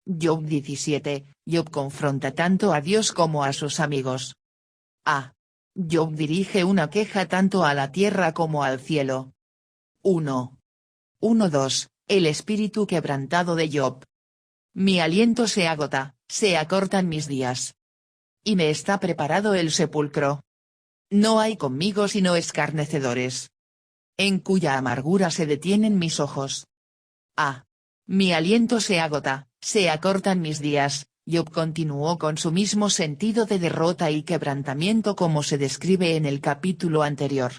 Job 17, Job confronta tanto a Dios como a sus amigos. A. Job dirige una queja tanto a la tierra como al cielo. 1:2, el espíritu quebrantado de Job. Mi aliento se agota, se acortan mis días. Y me está preparado el sepulcro. No hay conmigo sino escarnecedores. En cuya amargura se detienen mis ojos. A. Mi aliento se agota, se acortan mis días. Job continuó con su mismo sentido de derrota y quebrantamiento como se describe en el capítulo anterior.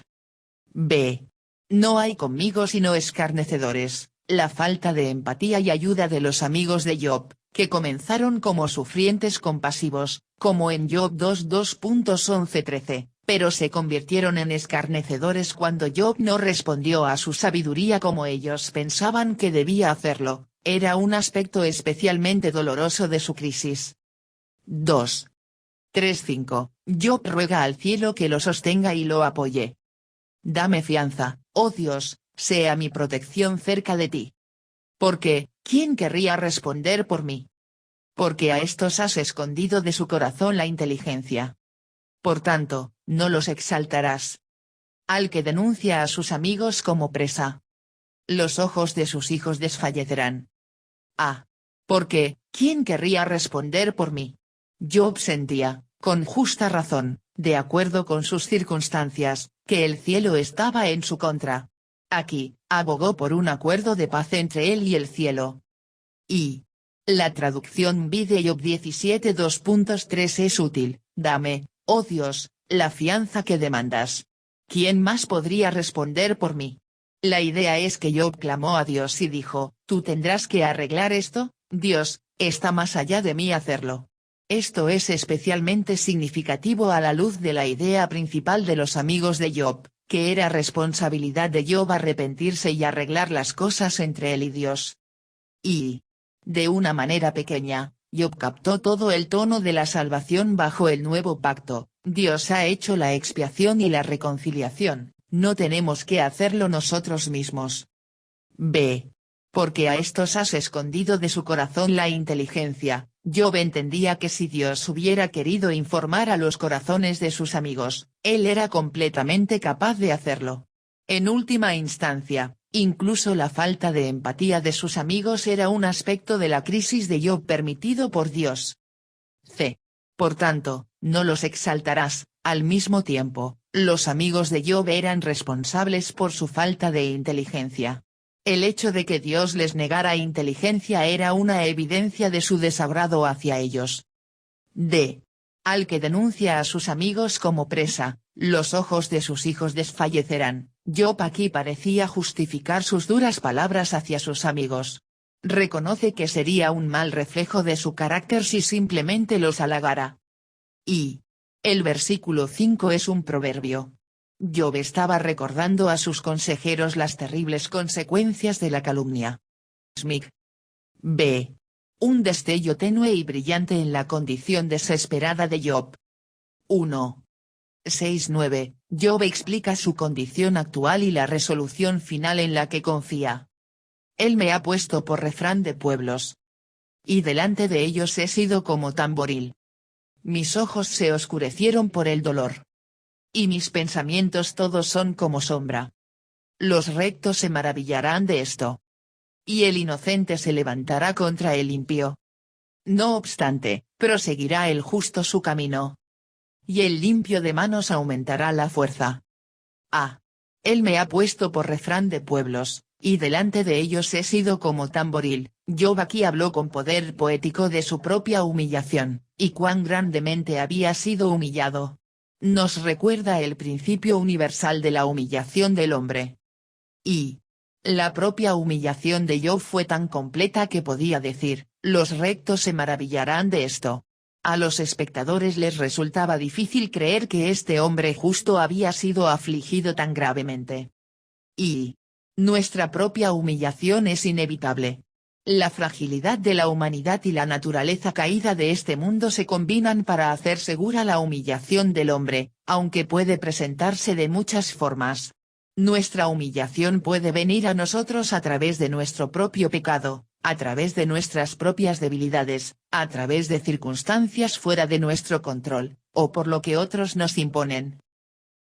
B. No hay conmigo sino escarnecedores. La falta de empatía y ayuda de los amigos de Job, que comenzaron como sufrientes compasivos, como en Job 2:11-13, pero se convirtieron en escarnecedores cuando Job no respondió a su sabiduría como ellos pensaban que debía hacerlo, era un aspecto especialmente doloroso de su crisis. 2:3-5, Job ruega al cielo que lo sostenga y lo apoye. Dame fianza, oh Dios, sea mi protección cerca de ti. Porque, ¿quién querría responder por mí? Porque a estos has escondido de su corazón la inteligencia. Por tanto, no los exaltarás. Al que denuncia a sus amigos como presa. Los ojos de sus hijos desfallecerán. A. Porque, ¿quién querría responder por mí? Job sentía, con justa razón, de acuerdo con sus circunstancias, que el cielo estaba en su contra. Aquí, abogó por un acuerdo de paz entre él y el cielo. Y. La traducción de Job 17 2.3 es útil, dame, oh Dios, la fianza que demandas. ¿Quién más podría responder por mí? La idea es que Job clamó a Dios y dijo, tú tendrás que arreglar esto, Dios, está más allá de mí hacerlo. Esto es especialmente significativo a la luz de la idea principal de los amigos de Job, que era responsabilidad de Job arrepentirse y arreglar las cosas entre él y Dios. Y, de una manera pequeña, Job captó todo el tono de la salvación bajo el nuevo pacto. Dios ha hecho la expiación y la reconciliación, no tenemos que hacerlo nosotros mismos. B. Porque a estos has escondido de su corazón la inteligencia. Job entendía que si Dios hubiera querido informar a los corazones de sus amigos, él era completamente capaz de hacerlo. En última instancia, incluso la falta de empatía de sus amigos era un aspecto de la crisis de Job permitido por Dios. C. Por tanto, no los exaltarás. Al mismo tiempo, los amigos de Job eran responsables por su falta de inteligencia. El hecho de que Dios les negara inteligencia era una evidencia de su desagrado hacia ellos. D. Al que denuncia a sus amigos como presa, los ojos de sus hijos desfallecerán. Job aquí parecía justificar sus duras palabras hacia sus amigos. Reconoce que sería un mal reflejo de su carácter si simplemente los halagara. Y. El versículo 5 es un proverbio. Job estaba recordando a sus consejeros las terribles consecuencias de la calumnia. Smith. B. Un destello tenue y brillante en la condición desesperada de Job. 1:6-9, Job explica su condición actual y la resolución final en la que confía. Él me ha puesto por refrán de pueblos. Y delante de ellos he sido como tamboril. Mis ojos se oscurecieron por el dolor. Y mis pensamientos todos son como sombra. Los rectos se maravillarán de esto. Y el inocente se levantará contra el impío. No obstante, proseguirá el justo su camino. Y el limpio de manos aumentará la fuerza. A. Él me ha puesto por refrán de pueblos, y delante de ellos he sido como tamboril. Job aquí habló con poder poético de su propia humillación, y cuán grandemente había sido humillado. Nos recuerda el principio universal de la humillación del hombre. Y. La propia humillación de Job fue tan completa que podía decir, los rectos se maravillarán de esto. A los espectadores les resultaba difícil creer que este hombre justo había sido afligido tan gravemente. Y. Nuestra propia humillación es inevitable. La fragilidad de la humanidad y la naturaleza caída de este mundo se combinan para hacer segura la humillación del hombre, aunque puede presentarse de muchas formas. Nuestra humillación puede venir a nosotros a través de nuestro propio pecado, a través de nuestras propias debilidades, a través de circunstancias fuera de nuestro control, o por lo que otros nos imponen.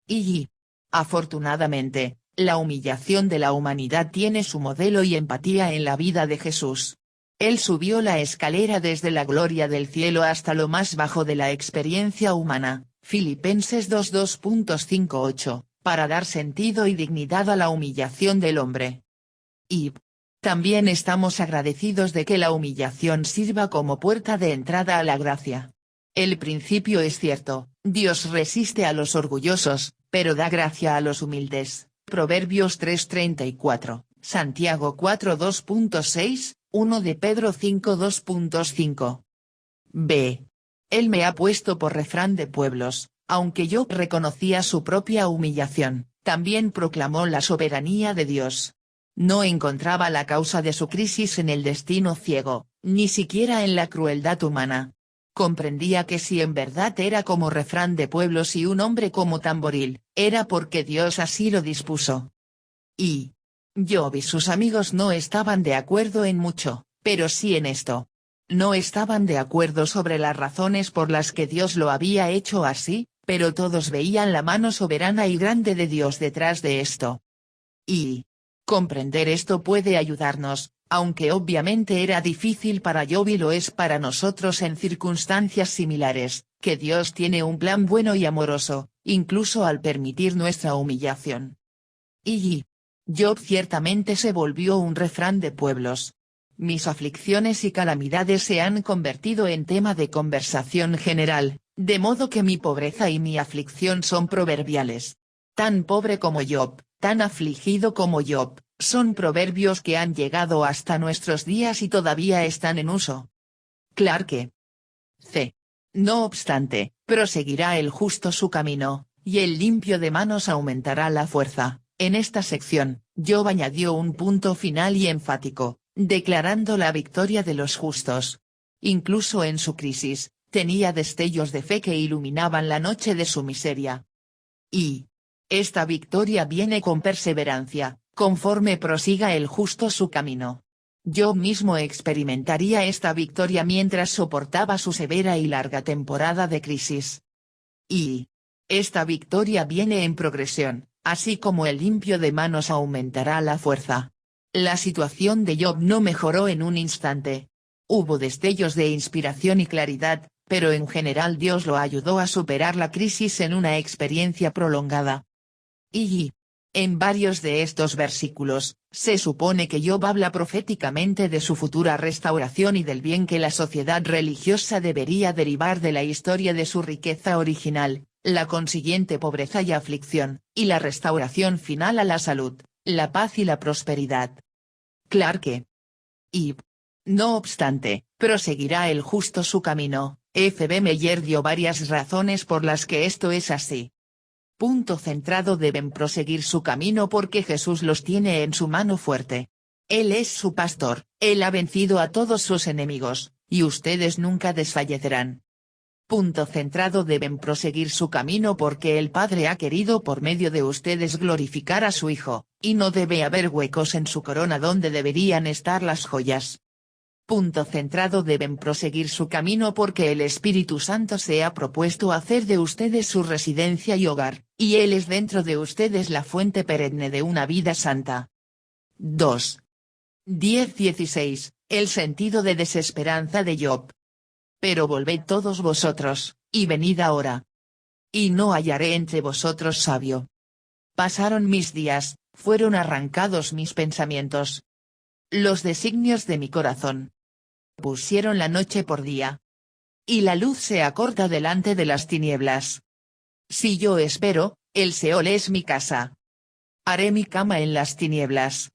Y, afortunadamente, la humillación de la humanidad tiene su modelo y empatía en la vida de Jesús. Él subió la escalera desde la gloria del cielo hasta lo más bajo de la experiencia humana, Filipenses 2:2.58, para dar sentido y dignidad a la humillación del hombre. Y también estamos agradecidos de que la humillación sirva como puerta de entrada a la gracia. El principio es cierto, Dios resiste a los orgullosos, pero da gracia a los humildes. Proverbios 3:34, Santiago 4:2.6, 1 de Pedro 5:2.5. B. Él me ha puesto por refrán de pueblos, aunque Job reconocía su propia humillación, también proclamó la soberanía de Dios. No encontraba la causa de su crisis en el destino ciego, ni siquiera en la crueldad humana. Comprendía que si en verdad era como refrán de pueblos y un hombre como tamboril, era porque Dios así lo dispuso. Y Job y sus amigos no estaban de acuerdo en mucho, pero sí en esto. No estaban de acuerdo sobre las razones por las que Dios lo había hecho así, pero todos veían la mano soberana y grande de Dios detrás de esto. Y comprender esto puede ayudarnos, aunque obviamente era difícil para Job y lo es para nosotros en circunstancias similares, que Dios tiene un plan bueno y amoroso, incluso al permitir nuestra humillación. Y Job ciertamente se volvió un refrán de pueblos. Mis aflicciones y calamidades se han convertido en tema de conversación general, de modo que mi pobreza y mi aflicción son proverbiales. Tan pobre como Job, tan afligido como Job, son proverbios que han llegado hasta nuestros días y todavía están en uso. Clarke. C. No obstante, proseguirá el justo su camino, y el limpio de manos aumentará la fuerza. En esta sección, Job añadió un punto final y enfático, declarando la victoria de los justos. Incluso en su crisis, tenía destellos de fe que iluminaban la noche de su miseria. Y esta victoria viene con perseverancia, conforme prosiga el justo su camino. Job mismo experimentaría esta victoria mientras soportaba su severa y larga temporada de crisis. Y esta victoria viene en progresión, así como el limpio de manos aumentará la fuerza. La situación de Job no mejoró en un instante. Hubo destellos de inspiración y claridad, pero en general Dios lo ayudó a superar la crisis en una experiencia prolongada. Y en varios de estos versículos, se supone que Job habla proféticamente de su futura restauración y del bien que la sociedad religiosa debería derivar de la historia de su riqueza original, la consiguiente pobreza y aflicción, y la restauración final a la salud, la paz y la prosperidad. Clarke. Y no obstante, proseguirá el justo su camino. F. B. Meyer dio varias razones por las que esto es así. Punto centrado: deben proseguir su camino porque Jesús los tiene en su mano fuerte. Él es su pastor, Él ha vencido a todos sus enemigos, y ustedes nunca desfallecerán. Punto centrado: deben proseguir su camino porque el Padre ha querido por medio de ustedes glorificar a su Hijo, y no debe haber huecos en su corona donde deberían estar las joyas. Punto centrado: deben proseguir su camino porque el Espíritu Santo se ha propuesto hacer de ustedes su residencia y hogar, y Él es dentro de ustedes la fuente perenne de una vida santa. 2. 10:16, el sentido de desesperanza de Job. Pero volved todos vosotros, y venid ahora. Y no hallaré entre vosotros sabio. Pasaron mis días, fueron arrancados mis pensamientos. Los designios de mi corazón pusieron la noche por día. Y la luz se acorta delante de las tinieblas. Si yo espero, el Seol es mi casa. Haré mi cama en las tinieblas.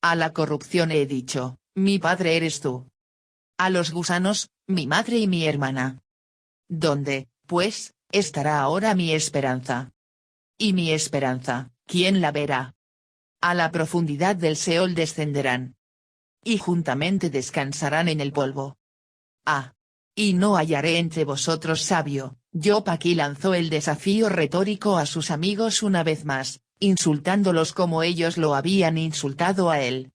A la corrupción he dicho, mi padre eres tú. A los gusanos, mi madre y mi hermana. ¿Dónde, pues, estará ahora mi esperanza? Y mi esperanza, ¿quién la verá? A la profundidad del Seol descenderán. Y juntamente descansarán en el polvo. Y no hallaré entre vosotros sabio. Job aquí lanzó el desafío retórico a sus amigos una vez más, insultándolos como ellos lo habían insultado a él.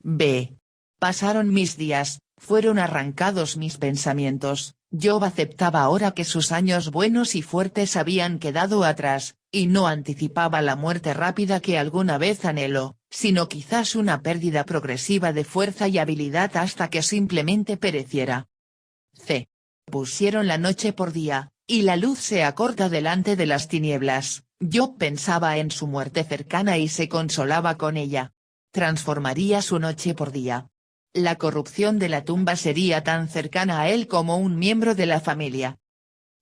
B. Pasaron mis días, fueron arrancados mis pensamientos. Job aceptaba ahora que sus años buenos y fuertes habían quedado atrás, y no anticipaba la muerte rápida que alguna vez anheló, sino quizás una pérdida progresiva de fuerza y habilidad hasta que simplemente pereciera. C. Pusieron la noche por día, y la luz se acorta delante de las tinieblas. Job pensaba en su muerte cercana y se consolaba con ella. Transformaría su noche por día. La corrupción de la tumba sería tan cercana a él como un miembro de la familia.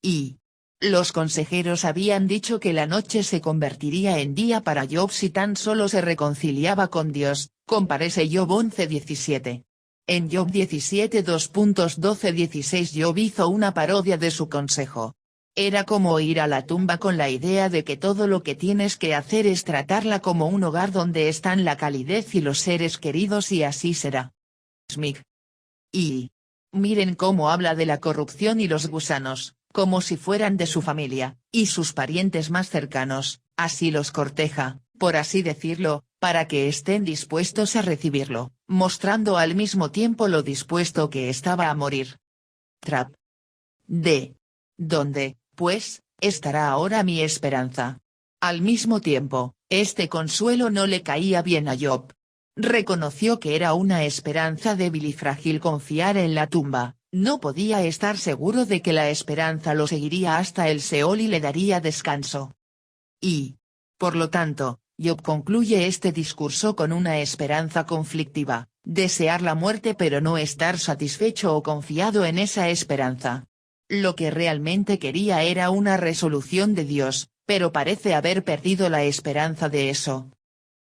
Y los consejeros habían dicho que la noche se convertiría en día para Job si tan solo se reconciliaba con Dios, comparece Job 11:17. En Job 17 2.12-16 Job hizo una parodia de su consejo. Era como ir a la tumba con la idea de que todo lo que tienes que hacer es tratarla como un hogar donde están la calidez y los seres queridos y así será. Smith. Y miren cómo habla de la corrupción y los gusanos, como si fueran de su familia, y sus parientes más cercanos, así los corteja, por así decirlo, para que estén dispuestos a recibirlo, mostrando al mismo tiempo lo dispuesto que estaba a morir. Trap. D. ¿Dónde, pues, estará ahora mi esperanza? Al mismo tiempo, este consuelo no le caía bien a Job. Reconoció que era una esperanza débil y frágil confiar en la tumba, no podía estar seguro de que la esperanza lo seguiría hasta el Seol y le daría descanso. Y, por lo tanto, Job concluye este discurso con una esperanza conflictiva, desear la muerte pero no estar satisfecho o confiado en esa esperanza. Lo que realmente quería era una resolución de Dios, pero parece haber perdido la esperanza de eso.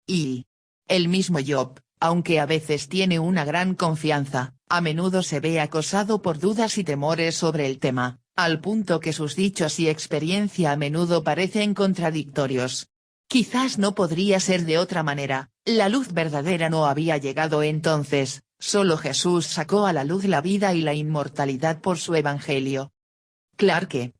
Y el mismo Job, aunque a veces tiene una gran confianza, a menudo se ve acosado por dudas y temores sobre el tema, al punto que sus dichos y experiencia a menudo parecen contradictorios. Quizás no podría ser de otra manera, la luz verdadera no había llegado entonces, solo Jesús sacó a la luz la vida y la inmortalidad por su evangelio. Clarke.